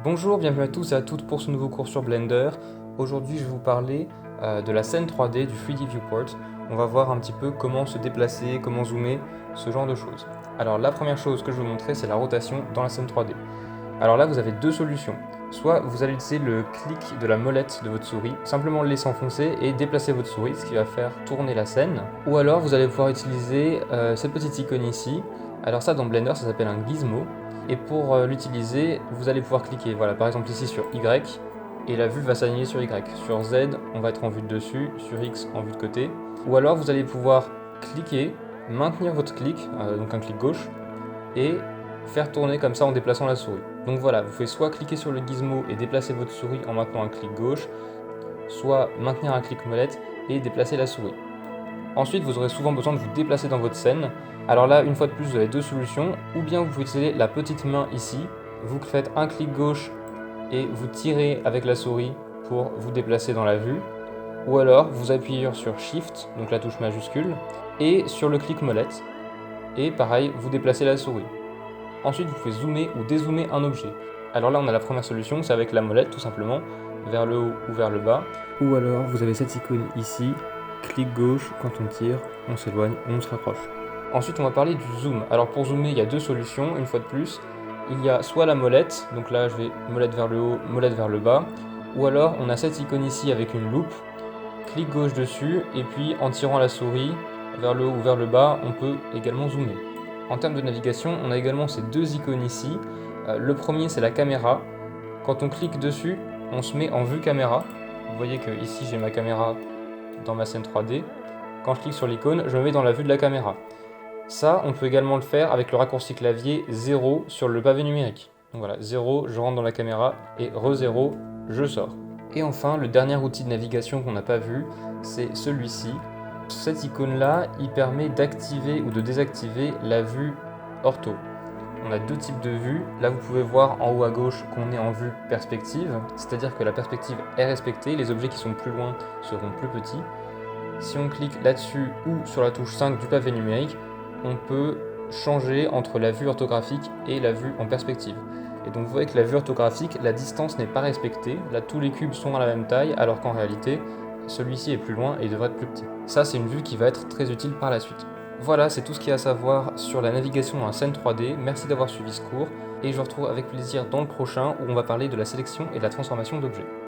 Bonjour, bienvenue à tous et à toutes pour ce nouveau cours sur Blender. Aujourd'hui, je vais vous parler de la scène 3D du 3D Viewport. On va voir un petit peu comment se déplacer, comment zoomer, ce genre de choses. Alors la première chose que je vais vous montrer, c'est la rotation dans la scène 3D. Alors là, vous avez deux solutions. Soit vous allez utiliser le clic de la molette de votre souris, simplement le laisser enfoncer et déplacer votre souris, ce qui va faire tourner la scène. Ou alors vous allez pouvoir utiliser cette petite icône ici. Alors ça, dans Blender, ça s'appelle un gizmo. Et pour l'utiliser, vous allez pouvoir cliquer, voilà, par exemple ici sur Y, et la vue va s'aligner sur Y. Sur Z, on va être en vue de dessus, sur X, en vue de côté. Ou alors vous allez pouvoir cliquer, maintenir votre clic, donc un clic gauche, et faire tourner comme ça en déplaçant la souris. Donc voilà, vous pouvez soit cliquer sur le gizmo et déplacer votre souris en maintenant un clic gauche, soit maintenir un clic molette et déplacer la souris. Ensuite, vous aurez souvent besoin de vous déplacer dans votre scène. Alors là, une fois de plus, vous avez deux solutions. Ou bien vous pouvez utiliser la petite main ici. Vous faites un clic gauche et vous tirez avec la souris pour vous déplacer dans la vue. Ou alors, vous appuyez sur Shift, donc la touche majuscule, et sur le clic molette. Et pareil, vous déplacez la souris. Ensuite, vous pouvez zoomer ou dézoomer un objet. Alors là, on a la première solution, c'est avec la molette, tout simplement, vers le haut ou vers le bas. Ou alors, vous avez cette icône ici, clic gauche, quand on tire, on s'éloigne, on se rapproche. Ensuite, on va parler du zoom. Alors pour zoomer, il y a deux solutions, une fois de plus. Il y a soit la molette, donc là je vais molette vers le haut, molette vers le bas, ou alors on a cette icône ici avec une loupe, clic gauche dessus, et puis en tirant la souris vers le haut ou vers le bas, on peut également zoomer. En termes de navigation, on a également ces deux icônes ici. Le premier, c'est la caméra. Quand on clique dessus, on se met en vue caméra. Vous voyez que ici j'ai ma caméra dans ma scène 3D. Quand je clique sur l'icône, je me mets dans la vue de la caméra. Ça, on peut également le faire avec le raccourci clavier 0 sur le pavé numérique. Donc voilà, 0, je rentre dans la caméra, et re-0, je sors. Et enfin, le dernier outil de navigation qu'on n'a pas vu, c'est celui-ci. Cette icône-là, il permet d'activer ou de désactiver la vue ortho. On a deux types de vues. Là, vous pouvez voir en haut à gauche qu'on est en vue perspective, c'est-à-dire que la perspective est respectée, les objets qui sont plus loin seront plus petits. Si on clique là-dessus ou sur la touche 5 du pavé numérique, on peut changer entre la vue orthographique et la vue en perspective. Et donc vous voyez que la vue orthographique, la distance n'est pas respectée. Là, tous les cubes sont à la même taille, alors qu'en réalité, celui-ci est plus loin et devrait être plus petit. Ça, c'est une vue qui va être très utile par la suite. Voilà, c'est tout ce qu'il y a à savoir sur la navigation dans la scène 3D. Merci d'avoir suivi ce cours, et je vous retrouve avec plaisir dans le prochain où on va parler de la sélection et de la transformation d'objets.